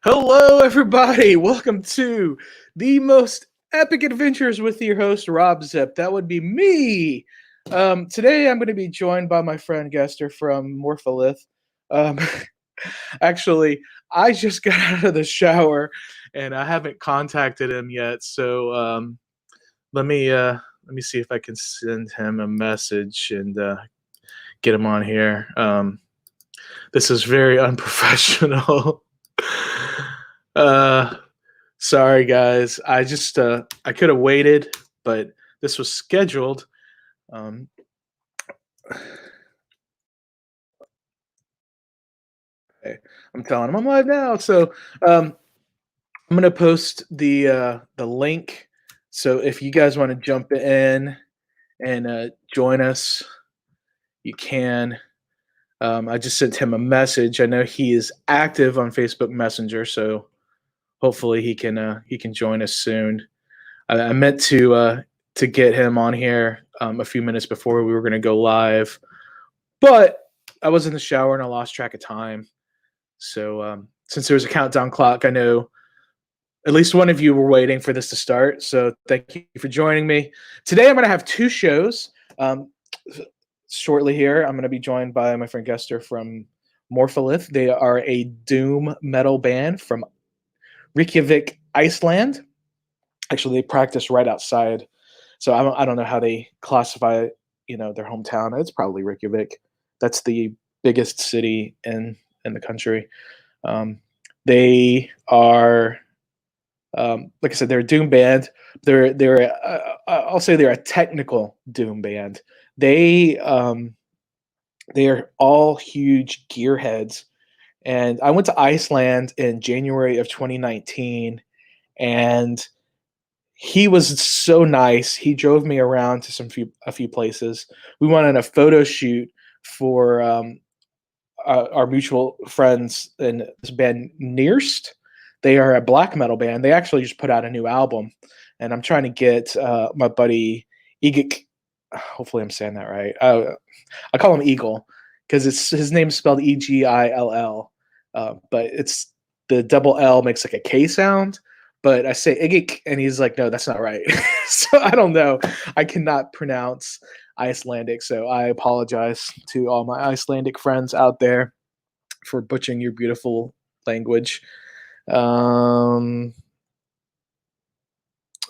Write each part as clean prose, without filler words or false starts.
Hello, everybody. Welcome to the most epic adventures with your host, Rob Zip. That would be me. Today, I'm going to be joined by my friend Gestur from Morpholith. Um, actually, I just got out of the shower and I haven't contacted him yet. So let me see if I can send him a message and get him on here. This is very unprofessional. uh Sorry guys. I could have waited, but this was scheduled. Um okay. I'm telling him I'm live now. So I'm gonna post the link. So if you guys want to jump in and join us, you can. I just sent him a message. I know he is active on Facebook Messenger, so hopefully he can join us soon. I meant to get him on here a few minutes before we were going to go live, but I was in the shower and I lost track of time. So since there was a countdown clock, I know at least one of you were waiting for this to start. So thank you for joining me. Today I'm going to have two shows. Shortly here, I'm going to be joined by my friend Gestur from Morpholith. They are a doom metal band from Reykjavik, Iceland. Actually, they practice right outside. So I don't know how they classify, their hometown. It's probably Reykjavik. That's the biggest city in the country. They are, like I said, they're a doom band. I'll say they're a technical doom band. They are all huge gearheads. And I went to Iceland in January of 2019, and he was so nice. He drove me around to a few places. We went on a photo shoot for our mutual friends in this band Nearst. They are a black metal band. They actually just put out a new album, and I'm trying to get my buddy Egik. Hopefully, I'm saying that right. I call him Eagle because his name's spelled Egill, but it's the double L makes like a K sound. But I say Igik, and he's like, no, that's not right. So I don't know. I cannot pronounce Icelandic, so I apologize to all my Icelandic friends out there for butchering your beautiful language.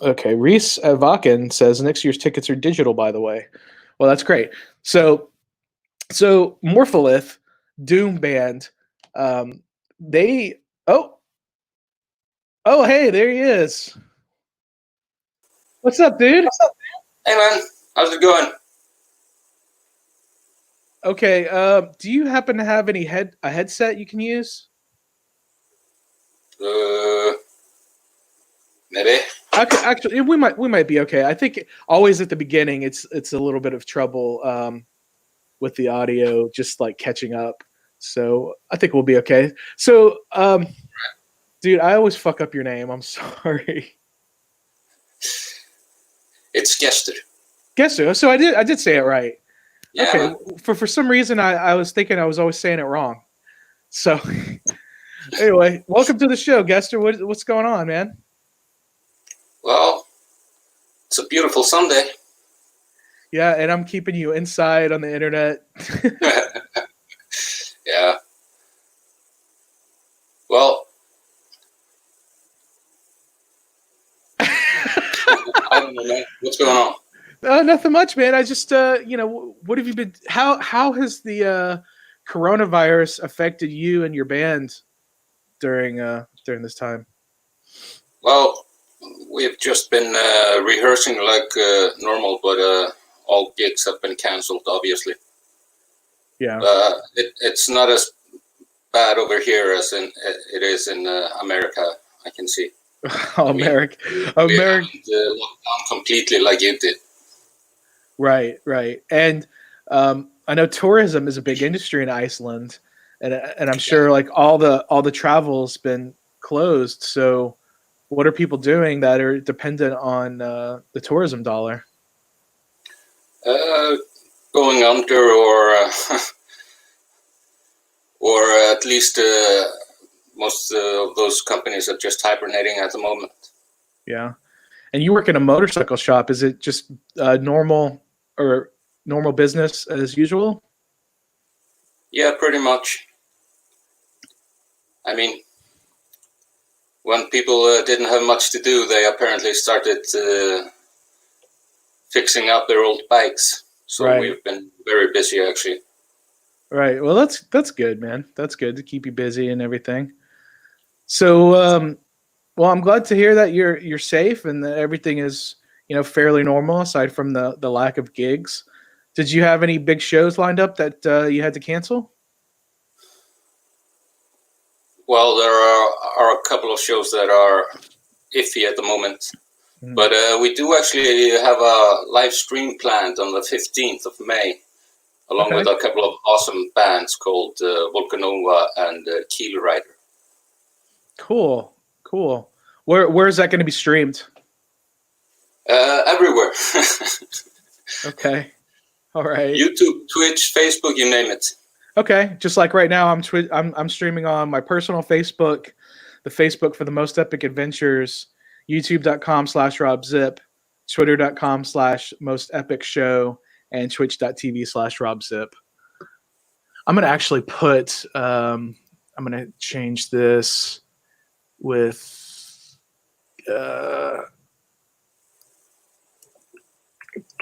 Okay, Reese Vaken says next year's tickets are digital, by the way. Well, that's great. So Morpholith, Doom band, they oh hey, there he is. What's up, dude? Hey man, how's it going? Okay, do you happen to have a headset you can use? Maybe. Okay, actually, we might be okay. I think always at the beginning, it's a little bit of trouble with the audio, just like catching up. So I think we'll be okay. So, dude, I always fuck up your name. I'm sorry. It's Gestur. Gestur. So I did say it right. Yeah, Okay. man. For some reason, I was thinking I was always saying it wrong. So anyway, welcome to the show, Gestur. What's going on, man? Well, it's a beautiful Sunday. Yeah, and I'm keeping you inside on the internet. Yeah. Well, I don't know, man. What's going on? Nothing much, man. I just, what have you been? How has the coronavirus affected you and your band during this time? Well, we've just been rehearsing like normal, but all gigs have been cancelled, obviously. Yeah. It's not as bad over here as it is in America, I can see. America. We haven't locked down completely like you did. Right. And I know tourism is a big industry in Iceland, and I'm sure like all the travel's been closed. So, what are people doing that are dependent on the tourism dollar? Going under, or at least most of those companies are just hibernating at the moment. Yeah. And you work in a motorcycle shop. Is it just normal business as usual? Yeah, pretty much. I mean, when people didn't have much to do, they apparently started fixing up their old bikes. So Right. we've been very busy, actually. Right. Well, that's good, man. That's good to keep you busy and everything. So, well, I'm glad to hear that you're safe and that everything is, fairly normal aside from the lack of gigs. Did you have any big shows lined up that you had to cancel? Well, there are a couple of shows that are iffy at the moment. But we do actually have a live stream planned on the 15th of May, along with a couple of awesome bands called Volcanova and Keel Rider. Cool. Where is that going to be streamed? Everywhere. Okay. All right. YouTube, Twitch, Facebook, you name it. Okay. Just like right now, I'm streaming on my personal Facebook, the Facebook for the Most Epic Adventures, youtube.com/RobZip, twitter.com/Most Epic Show, and twitch.tv/RobZip. I'm going to actually put, I'm going to change this with,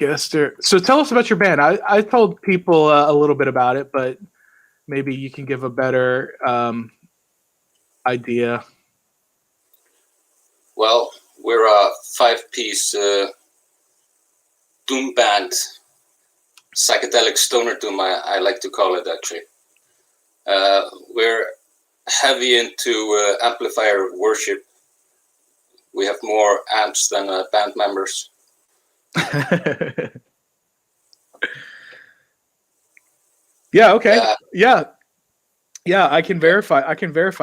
Gestur. So tell us about your band. I told people a little bit about it, but maybe you can give a better idea. Well, we're a 5-piece doom band, psychedelic stoner doom, I like to call it, actually. We're heavy into amplifier worship. We have more amps than band members. Yeah. Okay. Yeah. I can verify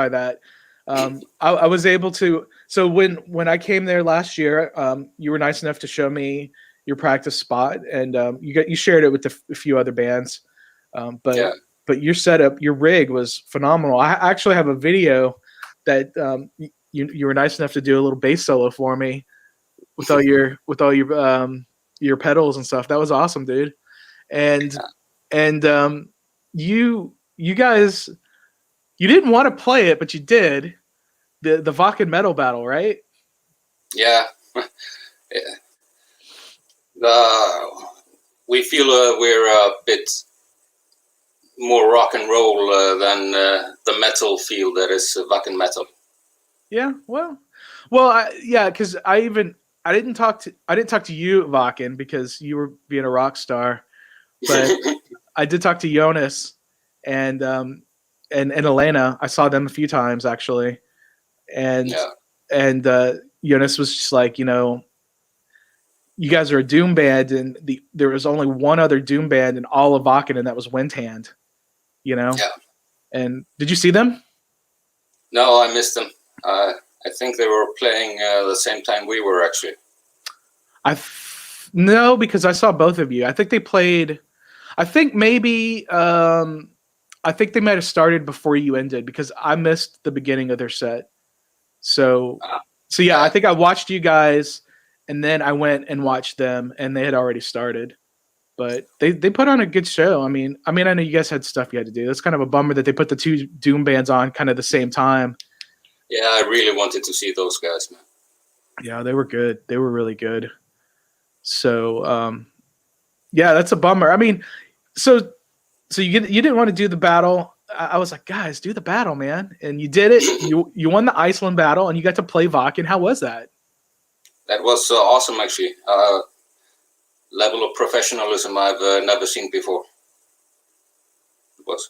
that. I was able to. So when I came there last year, you were nice enough to show me your practice spot, and you shared it with a few other bands. But your setup, your rig was phenomenal. I actually have a video that you were nice enough to do a little bass solo for me with all your pedals and stuff. That was awesome, dude. And you guys, you didn't want to play it, but you did the Vakken metal battle, right? Yeah. We feel we're a bit more rock and roll than the metal feel that is Vakken metal. Yeah, well, because I didn't talk to you, Vakken, because you were being a rock star, but I did talk to Jonas and Elena. I saw them a few times actually, and Jonas was just like, you guys are a doom band, and there was only one other doom band in all of Vakken, and that was Windhand. Yeah. And did you see them? No, I missed them. I think they were playing the same time we were, actually. No, because I saw both of you. I think they played. I think maybe. I think they might have started before you ended because I missed the beginning of their set. So yeah, I think I watched you guys, and then I went and watched them, and they had already started. But they put on a good show. I mean, I know you guys had stuff you had to do. It's kind of a bummer that they put the two doom bands on kind of the same time. Yeah, I really wanted to see those guys, man. Yeah, they were good. They were really good. So, yeah, that's a bummer. I mean, so you didn't want to do the battle. I was like, guys, do the battle, man, and you did it. You won the Iceland battle, and you got to play Vakken. How was that? That was awesome, actually. Level of professionalism I've never seen before. It was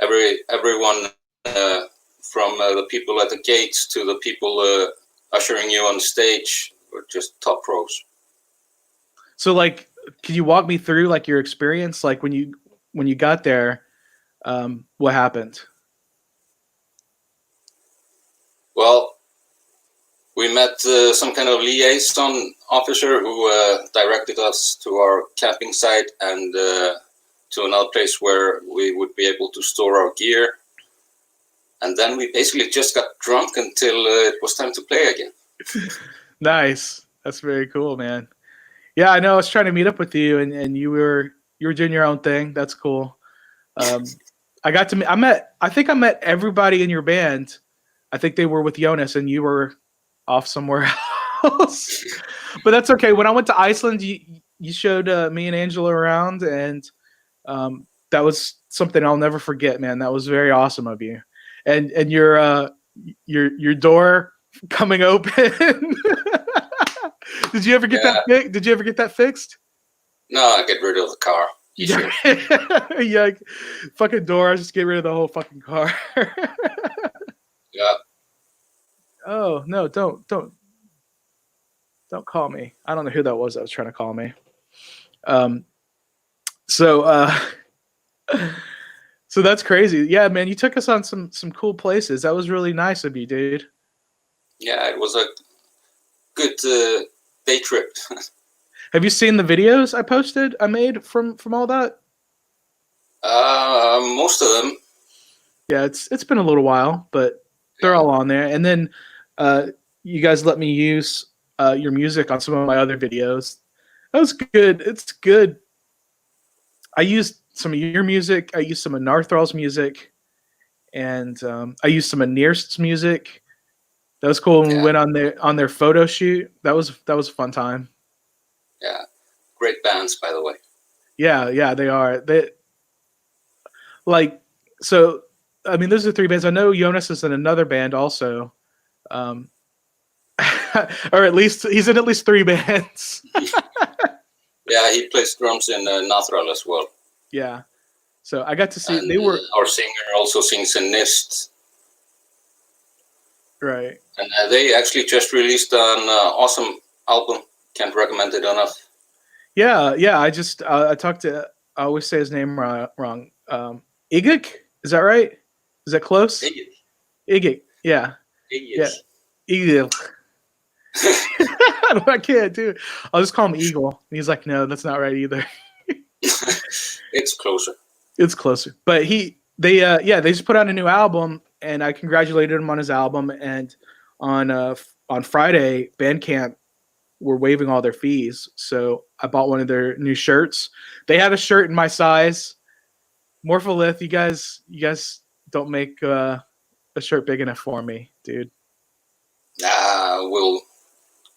everyone from the people at the gates to the people ushering you on stage were just top pros. So, like, can you walk me through like your experience, like when you got there, what happened? Well, we met some kind of liaison officer who directed us to our camping site and to another place where we would be able to store our gear. And then we basically just got drunk until it was time to play again. Nice. That's very cool, man. Yeah, I know. I was trying to meet up with you, and you were doing your own thing. That's cool. I got to meet. I think I met everybody in your band. I think they were with Jonas, and you were off somewhere else. But that's okay. When I went to Iceland, you showed me and Angela around, and that was something I'll never forget, man. That was very awesome of you, and your door coming open. Did you ever get that fixed? Did you ever get that fixed? No, I get rid of the car. Yeah, yeah, fucking door. Just get rid of the whole fucking car. Yeah. Oh no! Don't call me. I don't know who that was that was trying to call me. So so that's crazy. Yeah, man, you took us on some cool places. That was really nice of you, dude. Yeah, it was a good day trip. Have you seen the videos I made from all that? Most of them. Yeah, it's been a little while, but they're all on there. And then you guys let me use your music on some of my other videos. That was good. It's good. I used some of your music. I used some of Narthral's music, and I used some of Nierst's music. That was cool. When we went on their photo shoot. That was a fun time. Yeah, great bands, by the way. Yeah, they are. So. I mean, those are three bands. I know Jonas is in another band also, or at least he's in at least three bands. Yeah, he plays drums in Nathral as well. Yeah, so I got to see. And, our singer also sings in Nist. Right. And they actually just released an awesome album. Can't recommend it enough. Yeah. I talked to. I always say his name wrong. Igik, is that right? Is that close? Igik. Yeah. Igik. Yeah. Igik. I can't do it. I'll just call him Eagle. And he's like, no, that's not right either. It's closer. It's closer. But they just put out a new album, and I congratulated him on his album. And on Friday, Bandcamp were waiving all their fees, so I bought one of their new shirts. They had a shirt in my size. Morpholith, you guys don't make a shirt big enough for me, dude.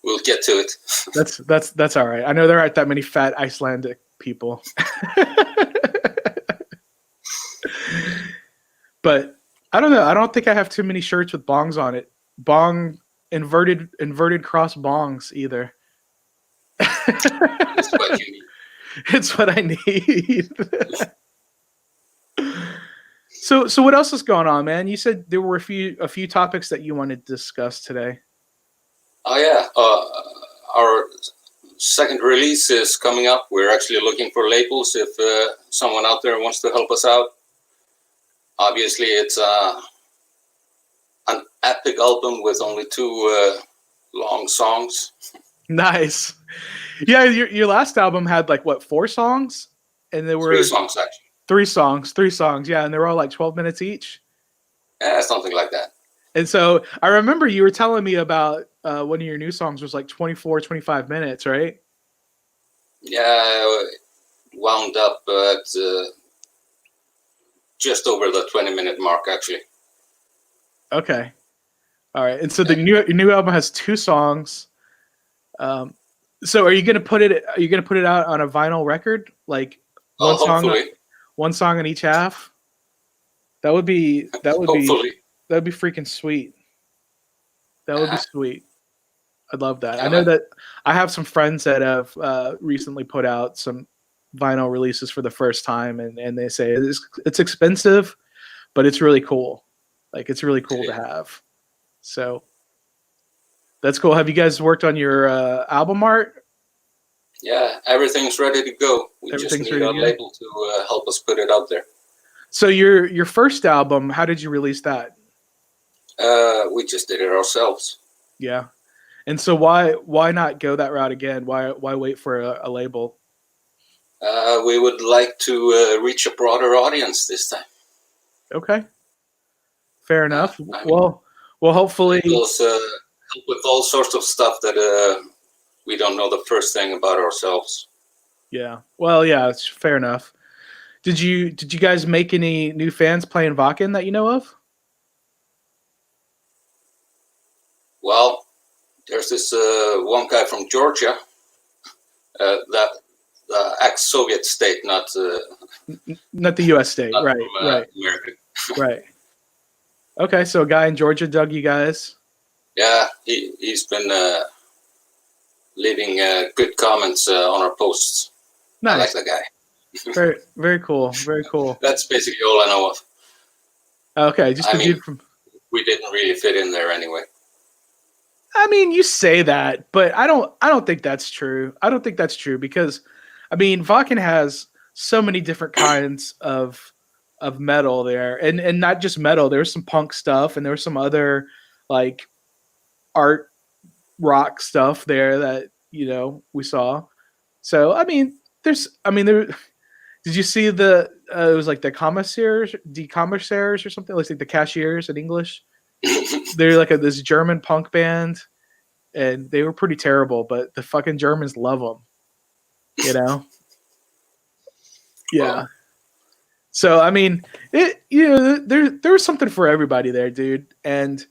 We'll get to it. That's all right. I know there aren't that many fat Icelandic people. But I don't know. I don't think I have too many shirts with bongs on it. Inverted cross bongs either. It's what you need. It's what I need. So what else is going on, man? You said there were a few topics that you wanted to discuss today. Oh yeah, our second release is coming up. We're actually looking for labels if someone out there wants to help us out. Obviously, it's an epic album with only 2 long songs. Nice. Yeah, your last album had like what, 4 songs? And there were 3 songs actually. 3 songs, yeah, and they were all like 12 minutes each. Yeah, something like that. And so I remember you were telling me about one of your new songs was like 24, 25 minutes, right? Yeah, wound up at just over the 20-minute mark, actually. Okay. All right. And so the new album has 2 songs. So are you gonna put it out on a vinyl record, like one song on each half? That would be freaking sweet. That would be sweet. I'd love that. I know that I have some friends that have recently put out some vinyl releases for the first time, and they say it's expensive, but it's really cool. Like, it's really cool to have. So that's cool. Have you guys worked on your album art? Yeah, everything's ready to go. We just need a label to help us put it out there. So your first album, how did you release that? We just did it ourselves. Yeah. And so why not go that route again? Why wait for a label? We would like to reach a broader audience this time. Okay. Fair enough. I mean, Well, hopefully, labels help with all sorts of stuff that we don't know the first thing about ourselves. yeah. Well, yeah, it's fair enough. Did you guys make any new fans playing Vakken that you know of? Well, there's this one guy from Georgia, that the ex-Soviet state, not Not the U.S. state, not right? from Right. America. Right. Okay, so a guy in Georgia dug you guys. Yeah, he's been leaving good comments on our posts. Nice. I like that guy. Very cool. Very cool. That's basically all I know of. Okay, just the dude from. We didn't really fit in there anyway. I mean, you say that, but I don't think that's true. I don't think that's true because, I mean, Vakken has so many different kinds of metal there, and not just metal. There was some punk stuff, and there was some other like art rock stuff there that we saw. So I mean, there. Did you see the? It was like the commissaires or something. Like the cashiers in English. They're like this German punk band, and they were pretty terrible, but the fucking Germans love them. Yeah. Well, So I mean, there was something for everybody there, dude. And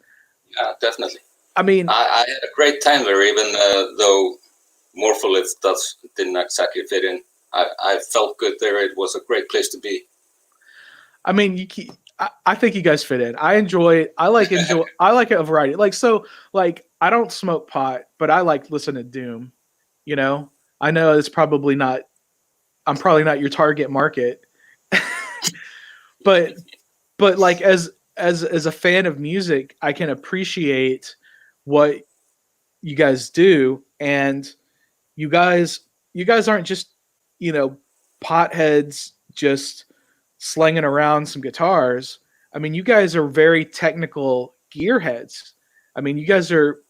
yeah, definitely. I mean, I had a great time there, even though Morpholith didn't exactly fit in. I felt good there. It was a great place to be. I mean, I think you guys fit in. I like a variety. Like I don't smoke pot, but I like listen to doom. I know it's probably not. I'm probably not your target market, but like as a fan of music, I can appreciate what you guys do, and you guys aren't just potheads just slinging around some guitars. I mean, you guys are very technical gearheads. I mean, you guys are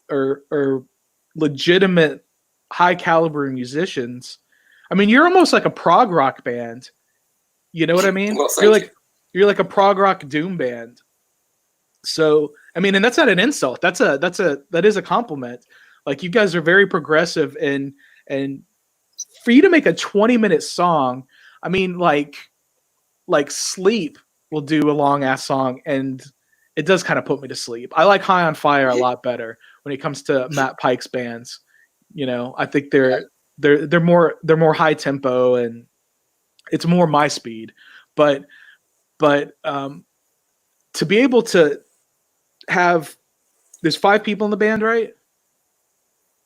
legitimate high caliber musicians. I mean, you're almost like a prog rock band. You know what I mean? Well, you're like a prog rock doom band. So, I mean, and that's not an insult. That is a compliment. Like, you guys are very progressive, and for you to make a 20-minute song, I mean, like Sleep will do a long ass song, and it does kind of put me to sleep. I like High on Fire a lot better when it comes to Matt Pike's bands. I think they're more high tempo, and it's more my speed. But to be able to have, there's 5 people in the band, right?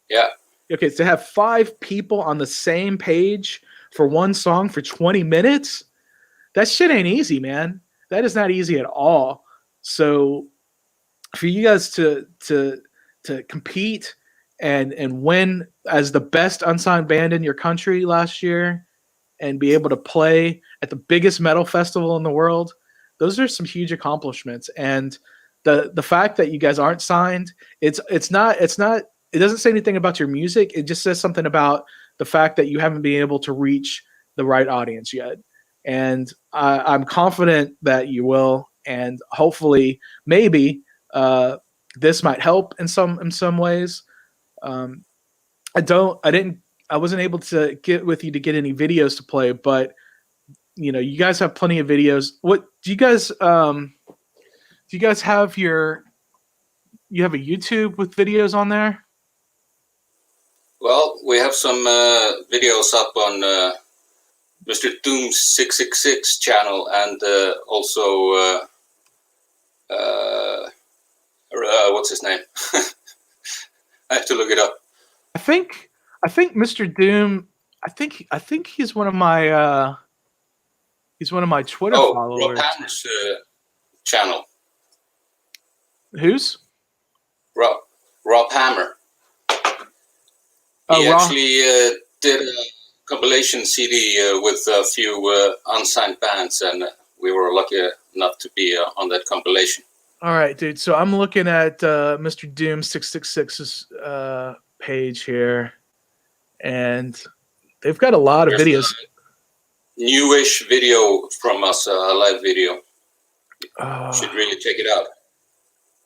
Yeah. Okay, to have 5 people on the same page for one song for 20 minutes, that shit ain't easy, man. That is not easy at all. So for you guys to compete and win as the best unsigned band in your country last year, and be able to play at the biggest metal festival in the world, those are some huge accomplishments. And the fact that you guys aren't signed, it doesn't say anything about your music. It just says something about the fact that you haven't been able to reach the right audience yet. And I'm confident that you will, and hopefully, maybe this might help in some ways. I wasn't able to get with you to get any videos to play, but you guys have plenty of videos. What do you guys have you have a YouTube with videos on there? Well, we have some videos up on Mr. Doom's 666 channel, and also what's his name? I have to look it up. I think Mr. Doom. I think he's one of my Twitter followers. Rob Hammer's channel. Whose? Rob Hammer. He actually did a compilation CD with a few unsigned bands, and we were lucky enough to be on that compilation. All right, dude. So I'm looking at Mr. Doom 666's page here, and they've got a lot of videos. Newish video from us, a live video. Should really check it out.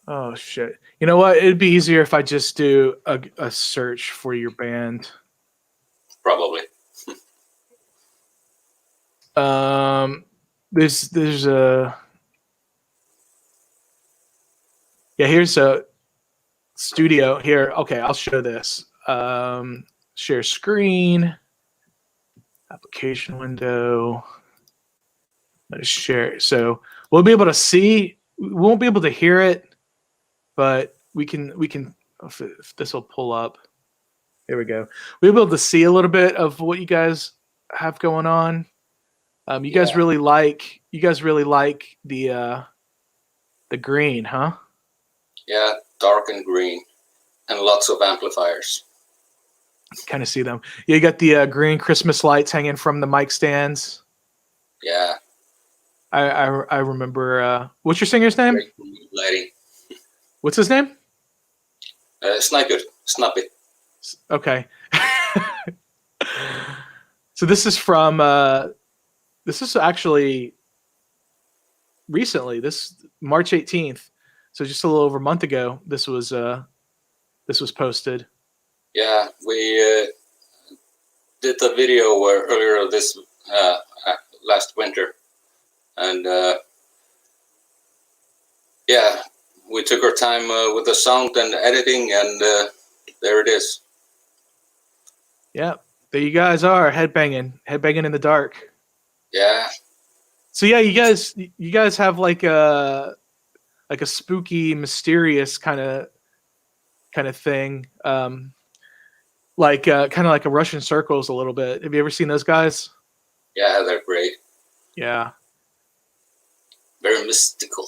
Oh shit! You know what? It'd be easier if I just do a search for your band. Probably. There's a here's a studio here. Okay, I'll show this. Share screen, application window. Let's share. So we'll be able to see. We won't be able to hear it, but we can. If this will pull up. Here we go. We'll be able to see a little bit of what you guys have going on. You guys really like the green, huh? Yeah, dark and green, and lots of amplifiers. Kind of see them. Yeah, you got the green Christmas lights hanging from the mic stands. Yeah. I remember. What's your singer's name? Great lighting. What's his name? Sniper. Snappy. Okay. So this is from. This is actually recently. This March 18th. So just a little over a month ago. This was posted. Yeah, we did the video earlier this last winter, and yeah, we took our time with the sound and editing, and there it is. Yeah, there you guys are headbanging in the dark. Yeah. So yeah, you guys have like a spooky, mysterious kind of thing. Like kind of like a Russian Circles a little bit. Have you ever seen those guys? Yeah, they're great. Yeah. Very mystical.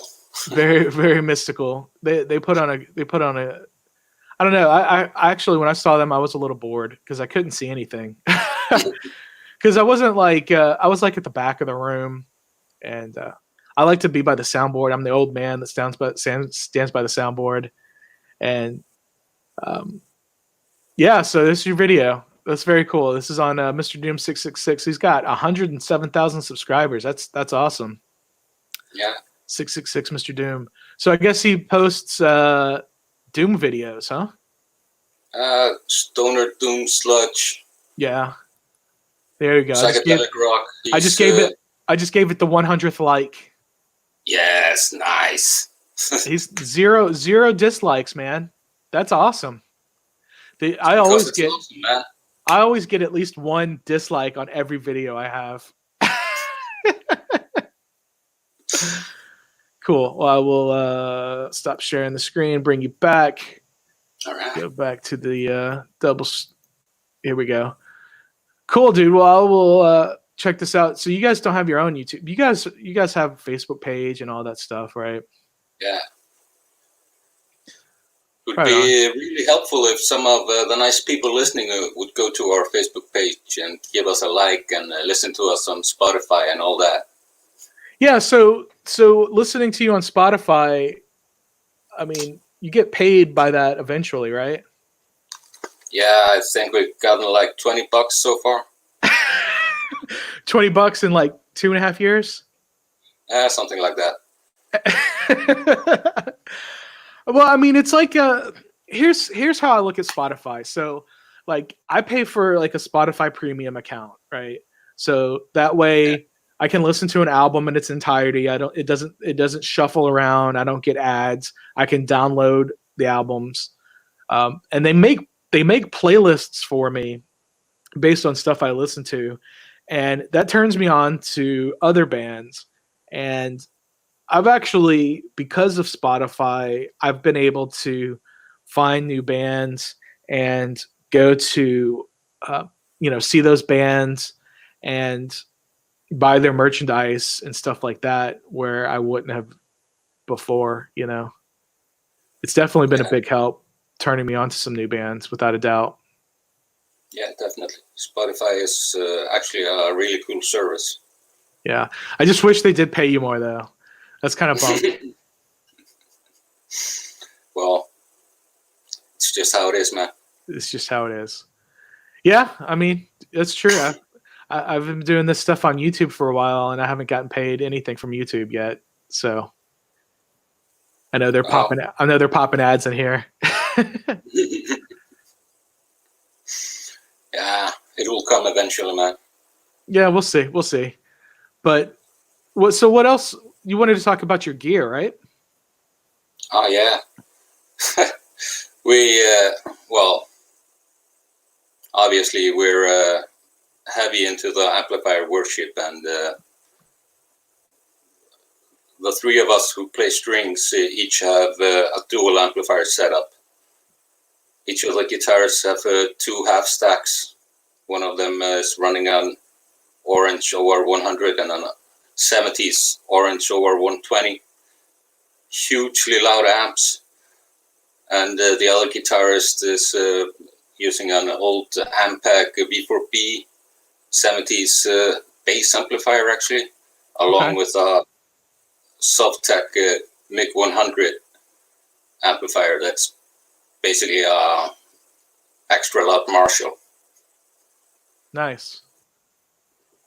Very, very mystical. They put on a I don't know. I actually, when I saw them, I was a little bored because I couldn't see anything. Because I wasn't like I was like at the back of the room, and I like to be by the soundboard. I'm the old man that stands by the soundboard, and yeah. So this is your video. That's very cool. This is on Mr. Doom 666. He's got 107,000 subscribers. That's awesome. Yeah. 666 Mr. Doom. So I guess he posts Doom videos, huh? Stoner Doom sludge. Yeah. There you go. Psychedelic rock. I just gave it the 100th like. Yes, nice. He's zero dislikes, man. That's awesome. I always get at least one dislike on every video I have. Cool. Well, I will stop sharing the screen, bring you back. All right. Go back to the doubles. Here we go. Cool, dude. Well, I will check this out. So you guys don't have your own YouTube. You guys have a Facebook page and all that stuff, right? Yeah. It would be really helpful if some of the nice people listening would go to our Facebook page and give us a like and listen to us on Spotify and all that. Yeah, so listening to you on Spotify, I mean, you get paid by that eventually, right? Yeah, I think we've gotten like $20 so far. $20 in like 2.5 years? Something like that. Well, I mean, it's like here's how I look at Spotify. So, like, I pay for like a Spotify premium account, right? So that way I can listen to an album in its entirety. It doesn't shuffle around. I don't get ads. I can download the albums, and they make playlists for me based on stuff I listen to, and that turns me on to other bands. And I've actually, because of Spotify, I've been able to find new bands and go to, see those bands and buy their merchandise and stuff like that, where I wouldn't have before. It's definitely been a big help turning me on to some new bands, without a doubt. Yeah, definitely. Spotify is actually a really cool service. Yeah, I just wish they did pay you more though. That's kind of bummed. Well, it's just how it is, man. It's just how it is. Yeah, I mean, that's true. I've been doing this stuff on YouTube for a while, and I haven't gotten paid anything from YouTube yet. So, I know they're Wow. popping. I know they're popping ads in here. Yeah, it will come eventually, man. Yeah, we'll see. We'll see. But what? So what else? You wanted to talk about your gear, right? Oh yeah. We well, obviously we're heavy into the amplifier worship, and the three of us who play strings each have a dual amplifier setup. Each of the guitars have two half stacks. One of them is running on Orange OR 100 and on 70s Orange OR 120. Hugely loud amps. And the other guitarist is using an old Ampeg V4B 70s bass amplifier, actually, along with a Sovtek MiG 100 amplifier that's basically a extra loud Marshall. Nice.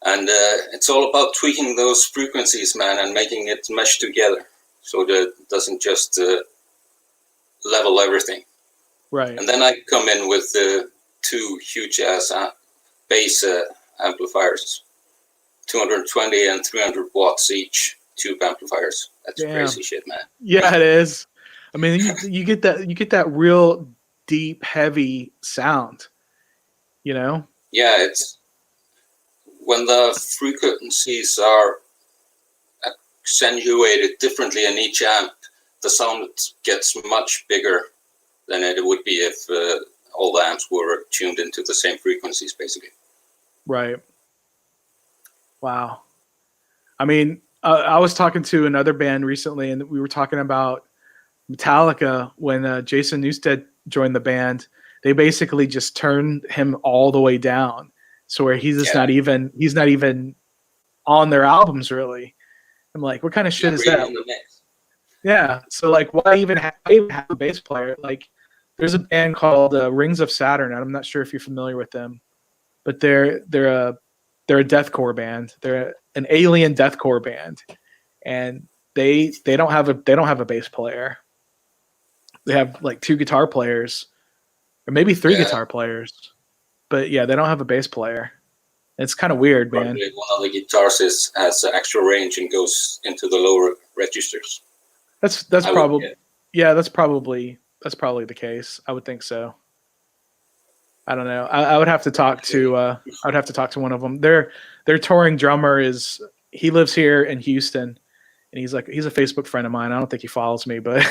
And it's all about tweaking those frequencies, man, and making it mesh together so that it doesn't just level everything. Right. And then I come in with two huge ass bass amplifiers, 220 and 300 watts each, tube amplifiers. That's crazy shit, man. Yeah, it is. I mean, you get that real deep, heavy sound. You know. Yeah, it's when the frequencies are accentuated differently in each amp, the sound gets much bigger than it would be if all the amps were tuned into the same frequencies, basically. Right. Wow. I mean, I was talking to another band recently, and we were talking about Metallica when Jason Newsted joined the band. They basically just turned him all the way down, so where he's just not even on their albums really. I'm like, what kind of shit is that? Yeah. So like, why even have a bass player? Like, there's a band called Rings of Saturn. I'm not sure if you're familiar with them, but they're a deathcore band. They're an alien deathcore band, and they don't have a bass player. They have like two guitar players, or maybe three guitar players, but yeah, they don't have a bass player. It's kind of weird, man. Probably one of the guitars has extra range and goes into the lower registers. That's probably that's probably the case. I would think so. I don't know. I would have to talk to one of them. Their touring drummer he lives here in Houston, and he's a Facebook friend of mine. I don't think he follows me, but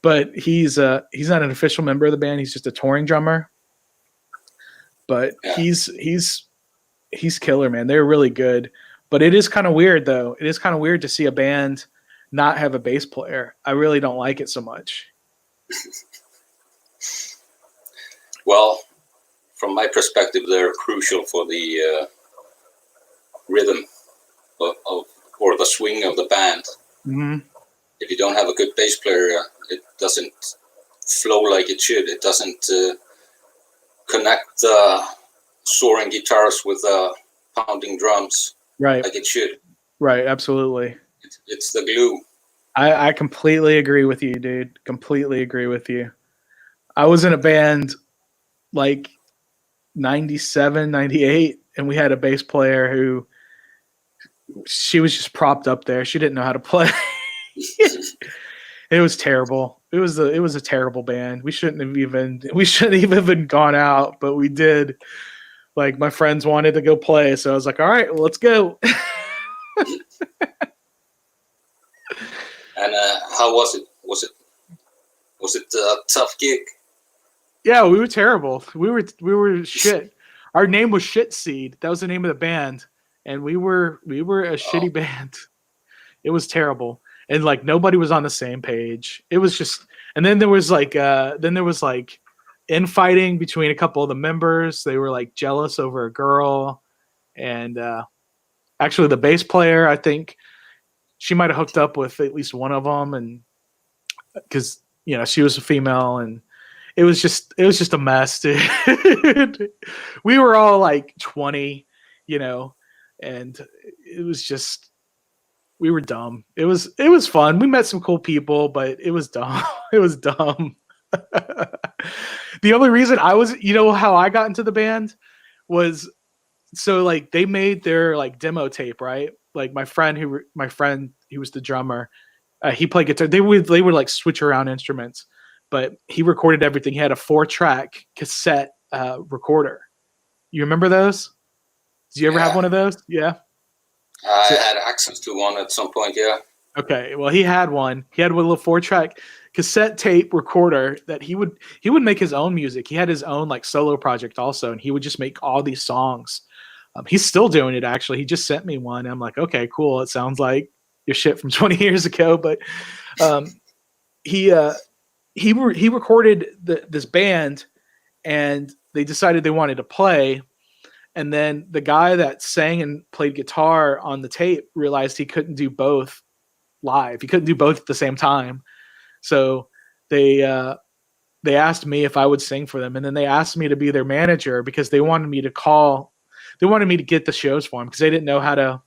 but he's not an official member of the band. He's just a touring drummer. But he's killer, man. They're really good. But it is kind of weird, though. It is kind of weird to see a band not have a bass player. I really don't like it so much. Well, from my perspective, they're crucial for the rhythm or the swing of the band. Mm-hmm. If you don't have a good bass player, it doesn't flow like it should. It doesn't connect the soaring guitars with the pounding drums like it should. Right, absolutely. It's the glue. I completely agree with you, dude. Completely agree with you. I was in a band like 97, 98, and we had a bass player who she was just propped up there. She didn't know how to play. It was terrible. It was a terrible band. We shouldn't have even gone out, but we did. Like, my friends wanted to go play, so I was like, all right, well, let's go. And how was it? Was it a tough gig? Yeah, we were terrible. We were shit. Our name was Shit Seed. That was the name of the band, and we were a shitty band. It was terrible, and like nobody was on the same page. It was just, and then there was like infighting between a couple of the members. They were like jealous over a girl, and actually the bass player, I think she might have hooked up with at least one of them, and because she was a female, and it was just a mess, dude. We were all like 20, and it was just We were dumb. It was fun. We met some cool people, but it was dumb. It was dumb. The only reason I was, how I got into the band was so like they made their like demo tape, right? Like my friend who was the drummer, he played guitar. They would like switch around instruments, but he recorded everything. He had a 4-track cassette recorder. You remember those? Did you ever have one of those? Yeah. I had access to one at some point. Yeah. Okay. Well, he had one. He had a little 4-track cassette tape recorder that he would make his own music. He had his own like solo project also, and he would just make all these songs. He's still doing it actually. He just sent me one. I'm like, okay, cool. It sounds like your shit from 20 years ago, but he recorded this band, and they decided they wanted to play. And then the guy that sang and played guitar on the tape realized he couldn't do both live. He couldn't do both at the same time. So they asked me if I would sing for them, and then they asked me to be their manager because they wanted me to get the shows for them because they didn't know how to.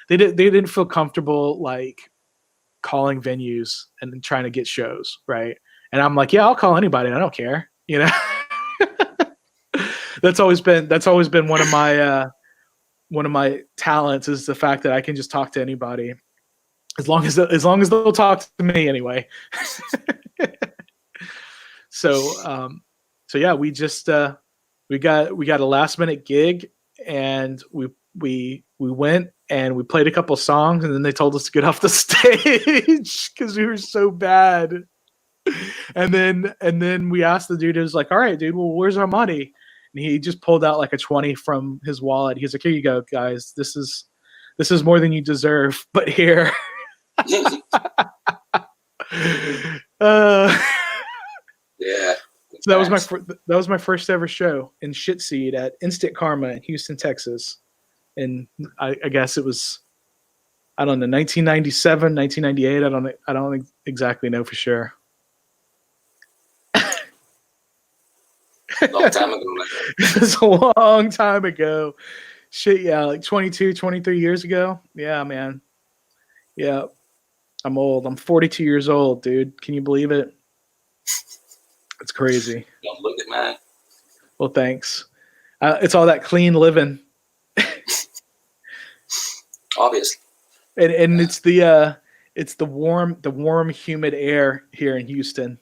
They didn't feel comfortable like calling venues and trying to get shows, right? And I'm like, yeah, I'll call anybody. I don't care, That's always been one of my talents is the fact that I can just talk to anybody as long as they'll talk to me anyway. So yeah, we just we got a last minute gig, and we went and we played a couple songs, and then they told us to get off the stage because we were so bad. And then we asked the dude, it was like, all right, dude, well, where's our money? And he just pulled out like a 20 from his wallet. He's like, here you go, guys. This is more than you deserve, but here. Yeah. So that was my first ever show in Shitseed at Instant Karma in Houston, Texas. And I guess it was, I don't know, 1997, 1998. I don't exactly know for sure. Long time ago. It's a long time ago. Shit, yeah, like 22, 23 years ago. Yeah, man. Yeah. I'm old. I'm 42 years old, dude. Can you believe it? It's crazy. Don't look it, man. Well, thanks. It's all that clean living. Obviously. And it's the warm, humid air here in Houston.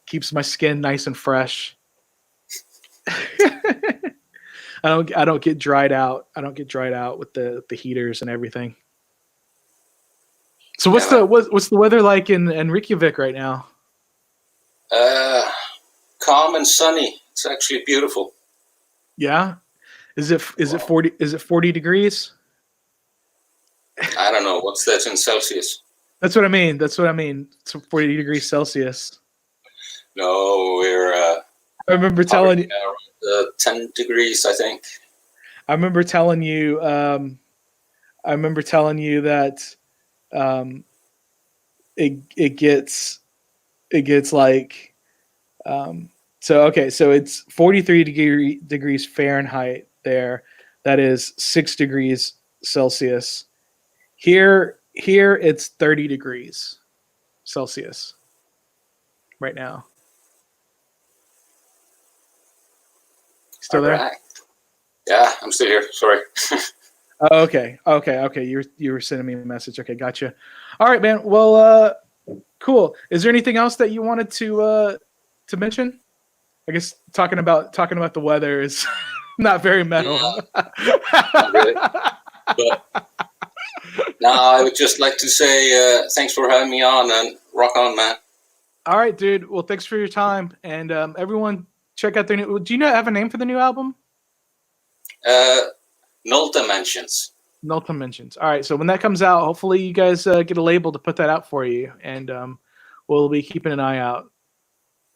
Keeps my skin nice and fresh. I don't get dried out. I don't get dried out with the heaters and everything. So what's the weather like in Reykjavik right now? Calm and sunny. It's actually beautiful. Yeah. Is it 40 degrees? I don't know. What's that in Celsius? That's what I mean. It's 40 degrees Celsius. No, we're I remember telling you 10 degrees, I think. I remember telling you that it gets like so it's 43 degrees Fahrenheit there. That is 6 degrees Celsius. Here it's 30 degrees Celsius right now. Still there? Right. Yeah, I'm still here. Sorry. Oh, okay. You were sending me a message. Okay, gotcha. All right, man. Well, cool. Is there anything else that you wanted to mention? I guess talking about the weather is not very metal. Not really. But no, I would just like to say thanks for having me on, and rock on, man. All right, dude. Well, thanks for your time, and everyone check out their new. Do you have a name for the new album? Null Dimensions. Null Dimensions. All right. So when that comes out, hopefully you guys get a label to put that out for you, and we'll be keeping an eye out.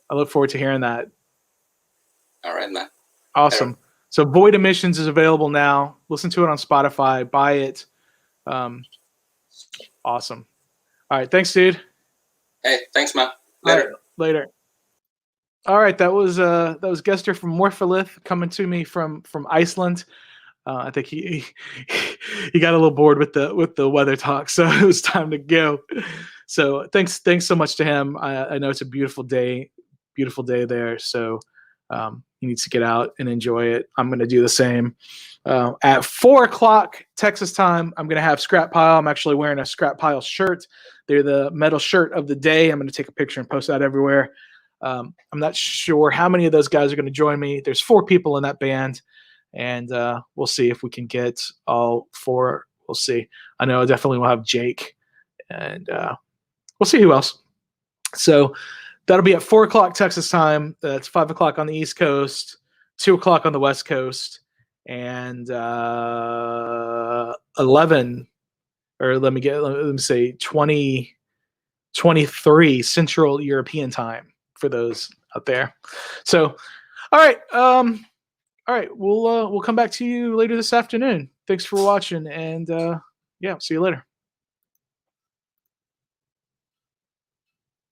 I look forward to hearing that. All right, man. Awesome. So Void Emissions is available now. Listen to it on Spotify. Buy it. Awesome. All right. Thanks, dude. Hey, thanks, man. Later. Right, later. All right. That was Gestur from Morpholith coming to me from Iceland. I think he got a little bored with the weather talk, so it was time to go. So thanks so much to him. I know it's a beautiful day there. So he needs to get out and enjoy it. I'm going to do the same. At 4:00 Texas time, I'm going to have Scrap Pile. I'm actually wearing a Scrap Pile shirt. They're the metal shirt of the day. I'm going to take a picture and post that everywhere. I'm not sure how many of those guys are going to join me. There's 4 people in that band, and we'll see if we can get all 4. We'll see. I know I definitely will have Jake, and we'll see who else. So that'll be at 4:00 Texas time. That's 5:00 on the East Coast, 2:00 on the West Coast, and 11, or let me say 23 Central European time for those out there. So, all right, we'll come back to you later this afternoon. Thanks for watching, and yeah, see you later.